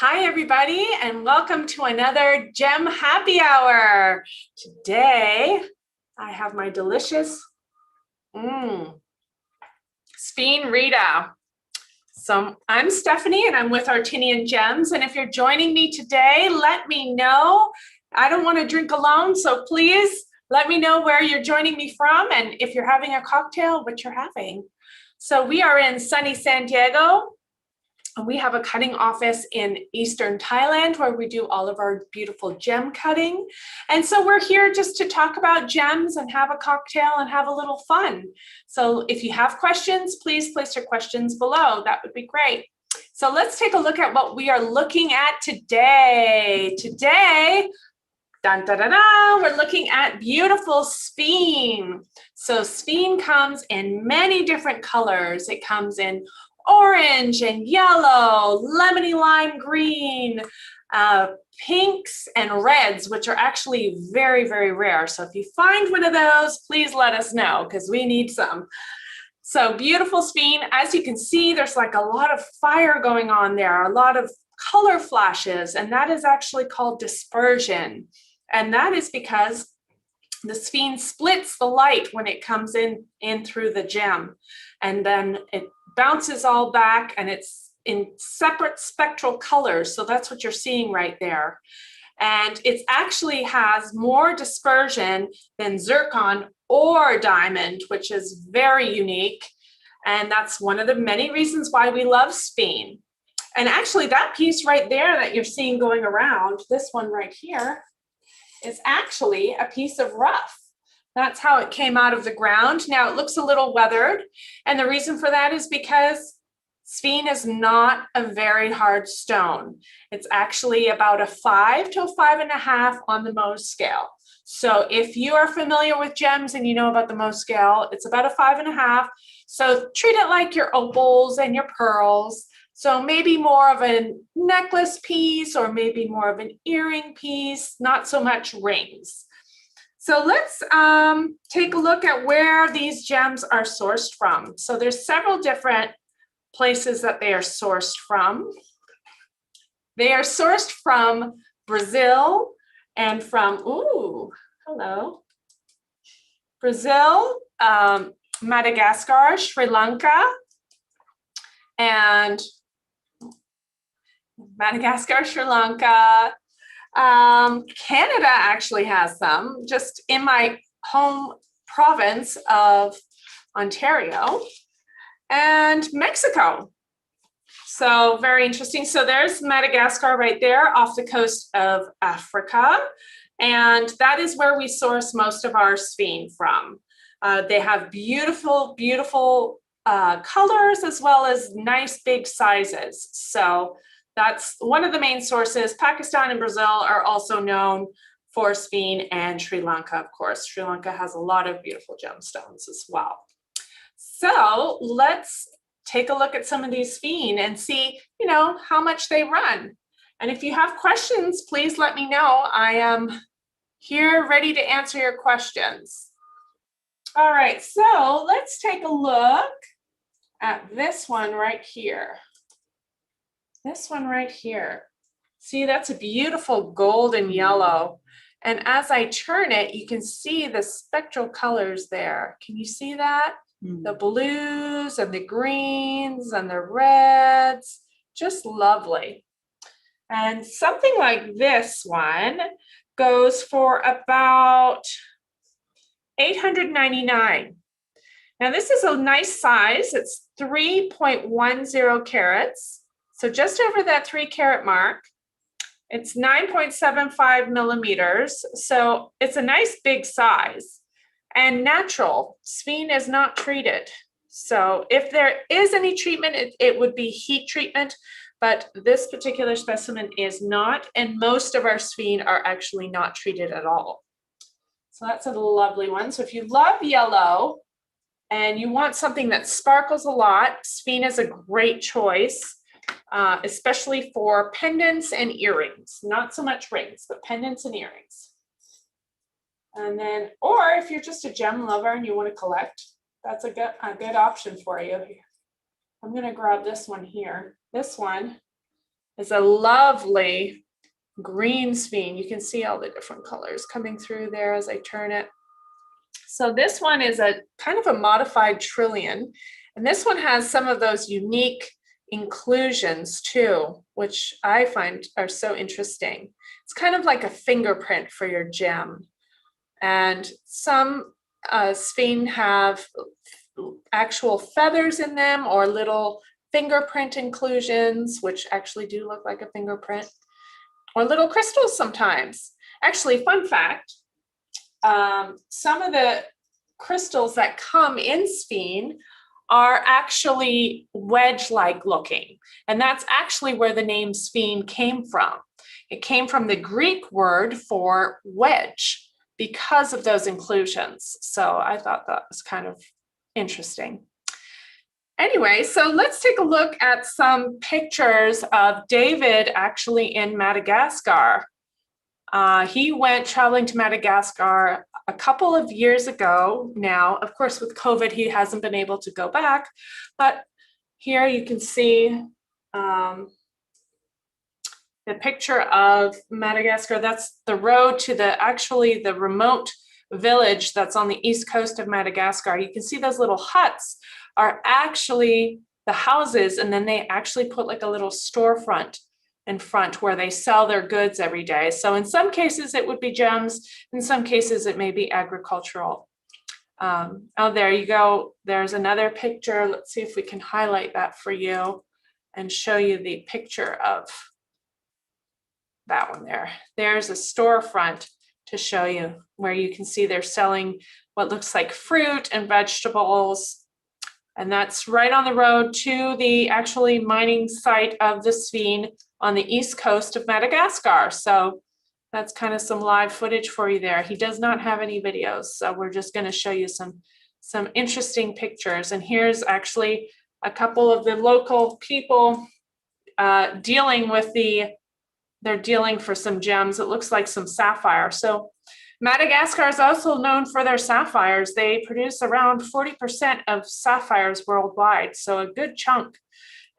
Hi, everybody, and welcome to another Gem Happy Hour. Today, I have my delicious Sphene Rita. So I'm Stephanie, and I'm with Artinian Gems. And if you're joining me today, let me know. I don't want to drink alone, so please let me know where you're joining me from, and if you're having a cocktail, what you're having. So we are in sunny San Diego. We have a cutting office in Eastern Thailand where we do all of our beautiful gem cutting. And so we're here just to talk about gems and have a cocktail and have a little fun. So if you have questions, please place your questions below. That would be great. So let's take a look at what we are looking at today. Dun, da, da, da, we're looking at beautiful Sphene. So Sphene comes in many different colors. It comes in orange and yellow, lemony lime green, pinks and reds, which are actually very, very rare. So if you find one of those, please let us know because we need some. So beautiful Sphene. As you can see, there's like a lot of fire going on there, a lot of color flashes, and that is actually called dispersion. And that is because the Sphene splits the light when it comes in through the gem, and then it bounces all back, and it's in separate spectral colors. So that's what you're seeing right there. And it actually has more dispersion than zircon or diamond, which is very unique. And that's one of the many reasons why we love Sphene. And actually that piece right there that you're seeing going around, this one right here, is actually a piece of rough. That's how it came out of the ground. Now it looks a little weathered, and the reason for that is because Sphene is not a very hard stone. It's actually about a 5 to a 5.5 on the Mohs scale. So if you are familiar with gems and you know about the Mohs scale, it's about a 5.5. So treat it like your opals and your pearls. So maybe more of a necklace piece or maybe more of an earring piece, not so much rings. So let's take a look at where these gems are sourced from. So there's several different places that they are sourced from. They are sourced from Brazil and from, Brazil, Madagascar, Sri Lanka, and Canada actually has some, just in my home province of Ontario, and Mexico. So very interesting. So there's Madagascar right there off the coast of Africa. And that is where we source most of our Sphene from. They have beautiful, beautiful colors as well as nice big sizes. So that's one of the main sources. Pakistan and Brazil are also known for Sphene, and Sri Lanka, of course. Sri Lanka has a lot of beautiful gemstones as well. So let's take a look at some of these Sphene and see, how much they run. And if you have questions, please let me know. I am here ready to answer your questions. All right, so let's take a look at this one right here. This one right here. See, that's a beautiful golden yellow. And as I turn it, you can see the spectral colors there. Can you see that? The blues and the greens and the reds, just lovely. And something like this one goes for about $899. Now this is a nice size. It's 3.10 carats. So just over that 3 carat mark. It's 9.75 millimeters. So it's a nice big size. And natural. Sphene is not treated. So if there is any treatment, it would be heat treatment, but this particular specimen is not, and most of our Sphene are actually not treated at all. So that's a lovely one. So if you love yellow and you want something that sparkles a lot, Sphene is a great choice, especially for pendants and earrings. Not so much rings, but pendants and earrings. And then, or if you're just a gem lover and you want to collect, that's a good option for you. I'm going to grab this one here. This one is a lovely green sphene. You can see all the different colors coming through there as I turn it. So this one is a kind of a modified trillion, and this one has some of those unique inclusions too, which I find are so interesting. It's kind of like a fingerprint for your gem. And some sphene have actual feathers in them or little fingerprint inclusions, which actually do look like a fingerprint, or little crystals sometimes. Actually, fun fact, some of the crystals that come in sphene are actually wedge-like looking. And that's actually where the name sphene came from. It came from the Greek word for wedge because of those inclusions. So I thought that was kind of interesting. Anyway, so let's take a look at some pictures of David actually in Madagascar. He went traveling to Madagascar a couple of years ago now. Of course, with COVID, he hasn't been able to go back, but here you can see the picture of Madagascar. That's the road to the remote village that's on the east coast of Madagascar. You can see those little huts are actually the houses, and then they actually put like a little storefront in front where they sell their goods every day. So in some cases it would be gems, in some cases it may be agricultural. Oh, there you go. There's another picture. Let's see if we can highlight that for you and show you the picture of that one there. There's a storefront to show you where you can see they're selling what looks like fruit and vegetables. And that's right on the road to the actually mining site of the sphene on the east coast of Madagascar. So that's kind of some live footage for you there. He does not have any videos, so we're just going to show you some interesting pictures. And here's actually a couple of the local people dealing with they're dealing for some gems. It looks like some sapphire. So Madagascar is also known for their sapphires. They produce around 40% of sapphires worldwide, so a good chunk.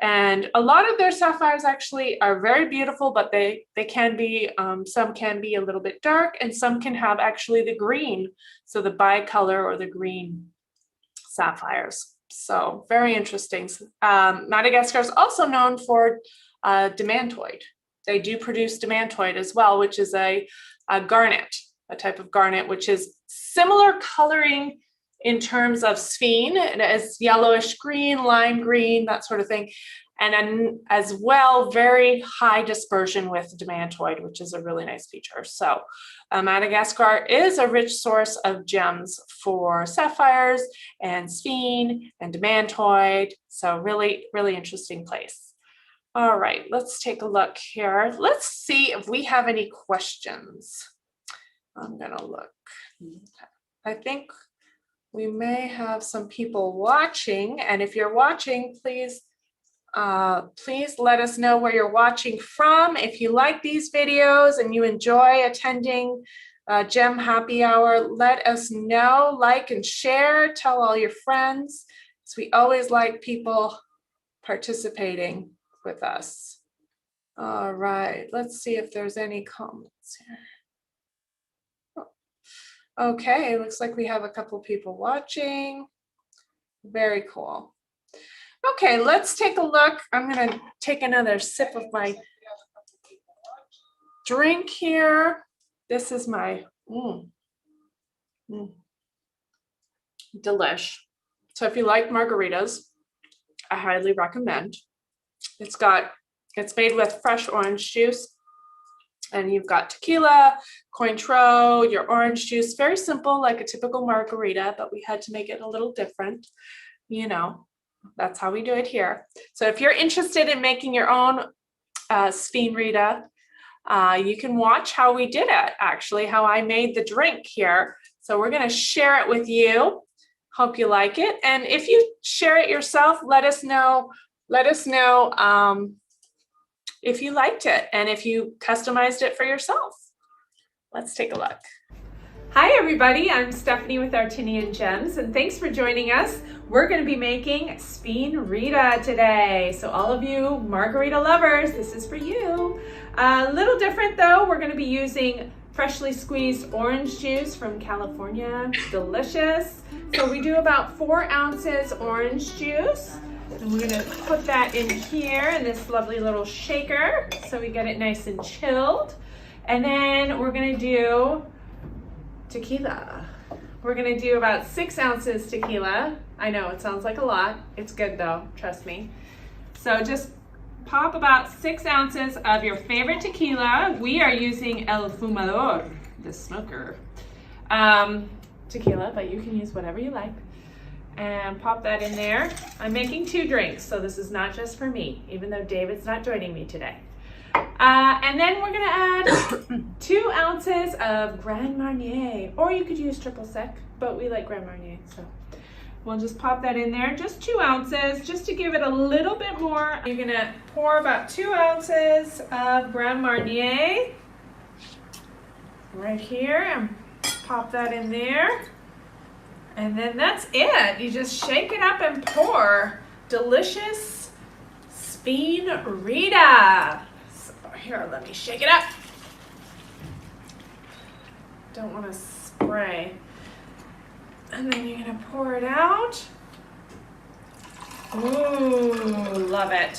And a lot of their sapphires actually are very beautiful, but they can be, some can be a little bit dark, and some can have actually the green, so the bicolor or the green sapphires. So very interesting. Madagascar is also known for demantoid. They do produce demantoid as well, which is a garnet, a type of garnet, which is similar coloring in terms of sphene. It is yellowish green, lime green, that sort of thing. And then as well, very high dispersion with demantoid, which is a really nice feature. So Madagascar is a rich source of gems for sapphires and sphene and demantoid. So really, really interesting place. All right, let's take a look here. Let's see if we have any questions. I'm gonna look. I think we may have some people watching, and if you're watching, please let us know where you're watching from. If you like these videos and you enjoy attending Gem Happy Hour, let us know, like and share, tell all your friends. So we always like people participating with us. All right, let's see if there's any comments here. Okay, it looks like we have a couple people watching. Very cool. Okay, let's take a look. I'm going to take another sip of my drink here. This is my delish. So if you like margaritas, I highly recommend. It's made with fresh orange juice. And you've got tequila, Cointreau, your orange juice, very simple, like a typical margarita, but we had to make it a little different. You know, that's how we do it here. So if you're interested in making your own sphene Rita, you can watch how we did it, actually, how I made the drink here. So we're going to share it with you. Hope you like it. And if you share it yourself, let us know. If you liked it and if you customized it for yourself. Let's take a look. Hi everybody, I'm Stephanie with Artinian Gems, and thanks for joining us. We're going to be making Spin Rita today. So all of you margarita lovers, this is for you. A little different though, we're going to be using freshly squeezed orange juice from California. Delicious. So we do about 4 ounces orange juice. And we're going to put that in here in this lovely little shaker so we get it nice and chilled. And then we're going to do tequila. We're gonna do about 6 ounces tequila. I know it sounds like a lot. It's good though, trust me. So just pop about 6 ounces of your favorite tequila. We are using El Fumador, the smoker, tequila, but you can use whatever you like. And pop that in there. I'm making 2 drinks, so this is not just for me, even though David's not joining me today. And then we're gonna add 2 ounces of Grand Marnier, or you could use triple sec, but we like Grand Marnier, so we'll just pop that in there, just 2 ounces, just to give it a little bit more. You're gonna pour about 2 ounces of Grand Marnier right here, and pop that in there. And then that's it. You just shake it up and pour. Delicious Spin Rita. Here, let me shake it up. Don't want to spray. And then you're going to pour it out. Ooh, love it.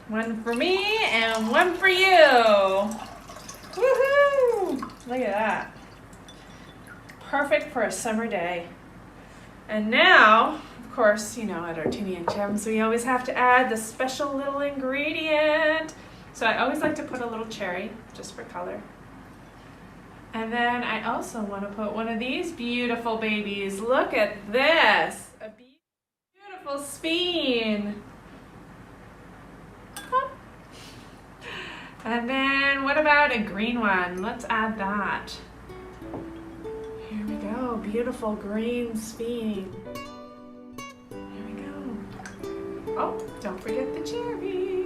1 for me and 1 for you. Woohoo! Look at that. Perfect for a summer day. And now, of course, you know, at Artinian Gems, we always have to add the special little ingredient. So I always like to put a little cherry, just for color. And then I also want to put one of these beautiful babies. Look at this. A beautiful spin. And then what about a green one? Let's add that. Here we go. Beautiful green spin. Here we go. Oh, don't forget the cherry.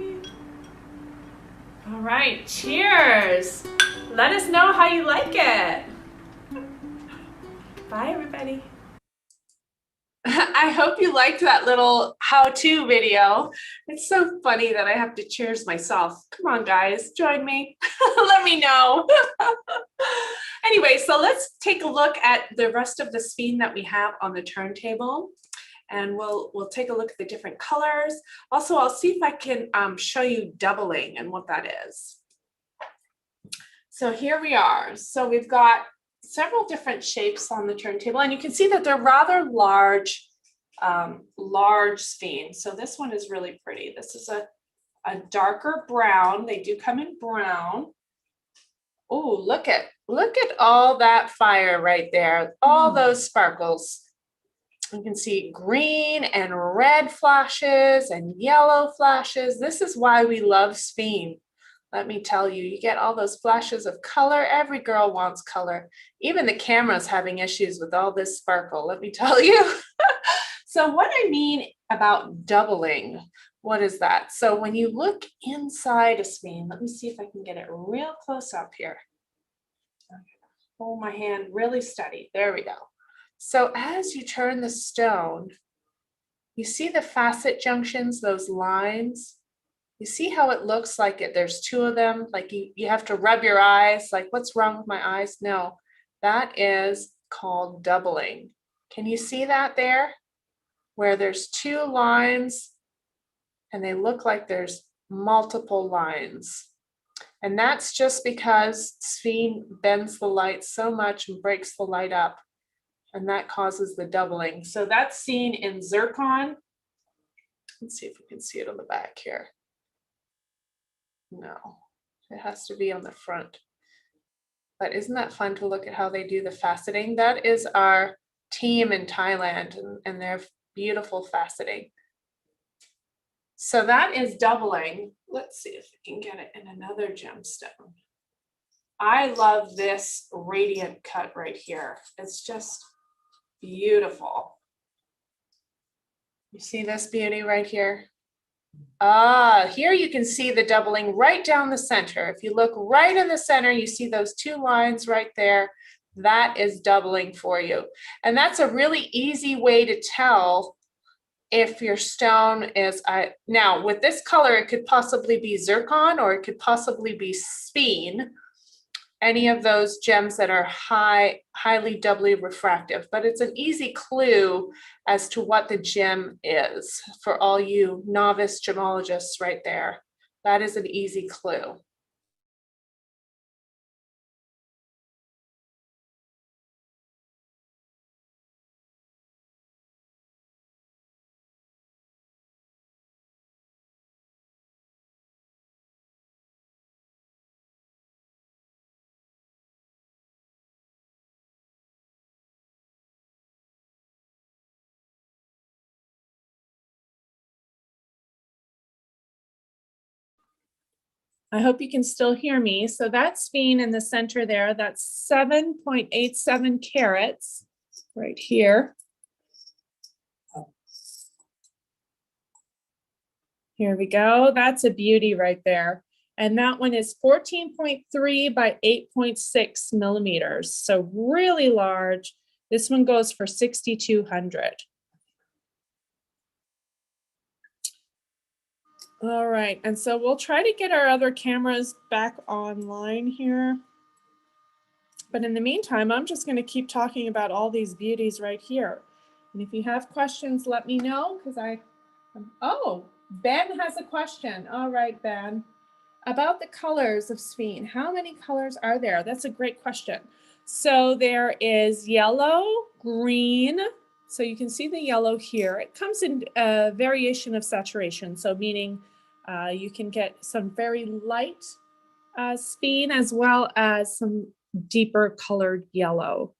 All right, cheers. Let us know how you like it. Bye, everybody. I hope you liked that little how-to video. It's so funny that I have to cheers myself. Come on, guys, join me. Let me know. Anyway, so let's take a look at the rest of the spin that we have on the turntable. And we'll take a look at the different colors. Also, I'll see if I can show you doubling and what that is. So here we are. So we've got several different shapes on the turntable, and you can see that they're rather large, large spin. So this one is really pretty. This is a darker brown. They do come in brown. Oh, look at all that fire right there. All those sparkles. You can see green and red flashes and yellow flashes. This is why we love spin. Let me tell you, you get all those flashes of color. Every girl wants color. Even the camera's having issues with all this sparkle, let me tell you. So what I mean about doubling, what is that? So when you look inside a spin, let me see if I can get it real close up here. Hold my hand really steady. There we go. So as you turn the stone, you see the facet junctions, those lines. You see how it looks like there's 2 of them, like you have to rub your eyes, like what's wrong with my eyes? No, that is called doubling. Can you see that there? Where there's 2 lines and they look like there's multiple lines. And that's just because spin bends the light so much and breaks the light up. And that causes the doubling. So that's seen in zircon. Let's see if we can see it on the back here. No, it has to be on the front. But isn't that fun to look at how they do the faceting? That is our team in Thailand and their beautiful faceting. So that is doubling. Let's see if we can get it in another gemstone. I love this radiant cut right here. It's just beautiful. You see this beauty right here? Here you can see the doubling right down the center. If you look right in the center, you see those 2 lines right there. that is doubling for you. And that's a really easy way to tell if your stone is, now with this color, it could possibly be zircon or it could possibly be sphene, any of those gems that are highly doubly refractive, but it's an easy clue as to what the gem is for all you novice gemologists right there. That is an easy clue. I hope you can still hear me. So that's sphene in the center there. That's 7.87 carats right here. Here we go. That's a beauty right there. And that one is 14.3 by 8.6 millimeters. So really large. This one goes for 6,200. All right, and so we'll try to get our other cameras back online here. But in the meantime, I'm just going to keep talking about all these beauties right here. And if you have questions, let me know, because oh, Ben has a question. All right, Ben. About the colors of sphene, how many colors are there? That's a great question. So there is yellow, green. So you can see the yellow here. It comes in a variation of saturation. So meaning you can get some very light sphene as well as some deeper colored yellow.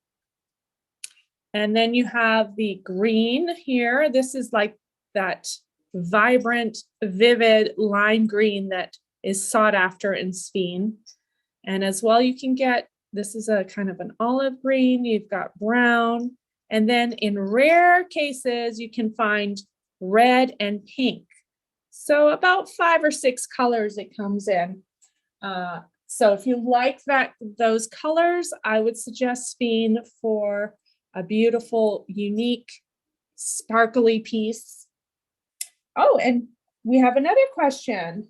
And then you have the green here. This is like that vibrant, vivid lime green that is sought after in sphene. And as well, you can get, this is a kind of an olive green, you've got brown, and then in rare cases, you can find red and pink. So about 5 or 6 colors it comes in. So if you like those colors, I would suggest sphene for a beautiful, unique, sparkly piece. Oh, and we have another question.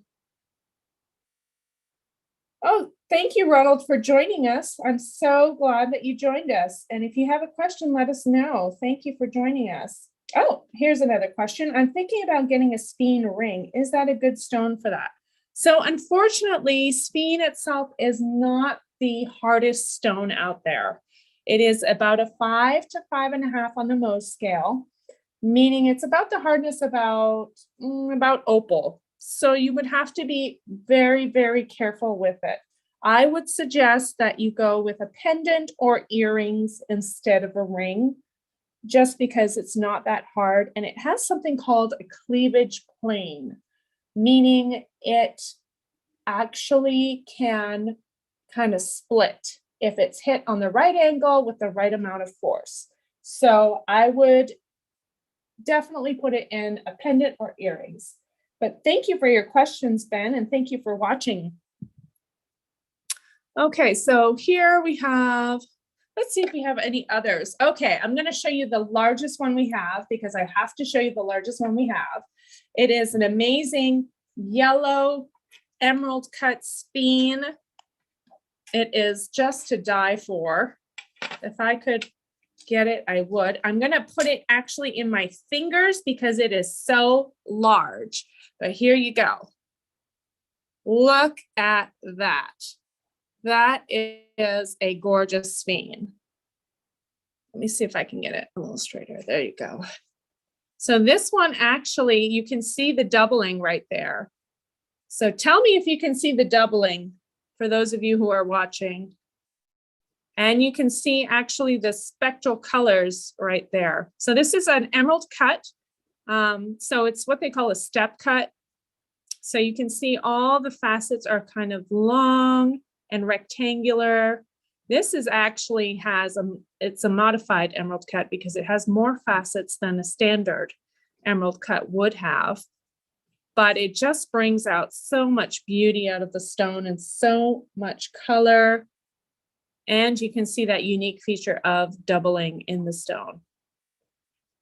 Oh, thank you, Ronald, for joining us. I'm so glad that you joined us. And if you have a question, let us know. Thank you for joining us. Oh, here's another question. I'm thinking about getting a sphene ring. Is that a good stone for that? So unfortunately, sphene itself is not the hardest stone out there. It is about a 5 to 5.5 on the Mohs scale, meaning it's about the hardness about opal. So you would have to be very, very careful with it. I would suggest that you go with a pendant or earrings instead of a ring, just because it's not that hard. And it has something called a cleavage plane, meaning it actually can kind of split if it's hit on the right angle with the right amount of force. So I would definitely put it in a pendant or earrings. But thank you for your questions, Ben, and thank you for watching. Okay, so here we have, let's see if we have any others. Okay, I'm going to show you the largest one we have because I have to show you the largest one we have. It is an amazing yellow emerald cut sphene. It is just to die for. If I could get it, I would. I'm going to put it actually in my fingers because it is so large. But here you go. Look at that. That is a gorgeous sphene. Let me see if I can get it a little straighter. There you go. So this one actually, you can see the doubling right there. So tell me if you can see the doubling for those of you who are watching. And you can see actually the spectral colors right there. So this is an emerald cut. So it's what they call a step cut. So you can see all the facets are kind of long and rectangular. This is actually it's a modified emerald cut because it has more facets than a standard emerald cut would have. But it just brings out so much beauty out of the stone and so much color. And you can see that unique feature of doubling in the stone.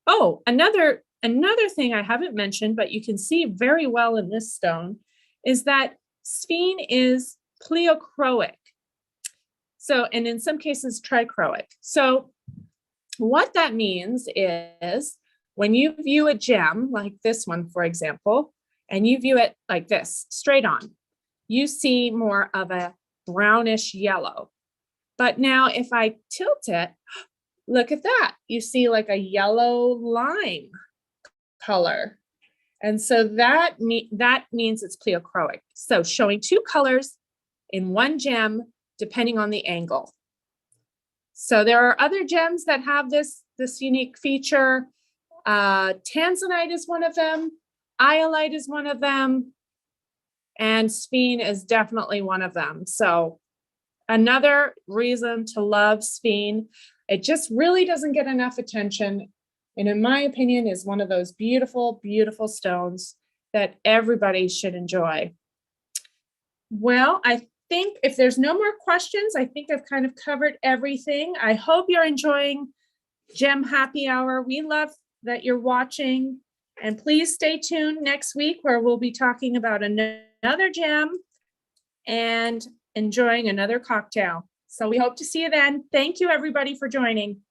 Oh, another thing I haven't mentioned, but you can see very well in this stone, is that sphene is pleochroic. So, and in some cases trichroic. So what that means is when you view a gem like this one, for example, and you view it like this, straight on, you see more of a brownish yellow. But now if I tilt it, look at that. You see like a yellow lime color. And so that means it's pleochroic. So showing two colors in one gem, depending on the angle. So there are other gems that have this unique feature. Tanzanite is one of them. Iolite is one of them. And sphene is definitely one of them. So another reason to love sphene. It just really doesn't get enough attention. And in my opinion, is one of those beautiful, beautiful stones that everybody should enjoy. Well, I think if there's no more questions, I think I've kind of covered everything. I hope you're enjoying Gem Happy Hour. We love that you're watching. And please stay tuned next week where we'll be talking about another gem and enjoying another cocktail. So we hope to see you then. Thank you, everybody, for joining.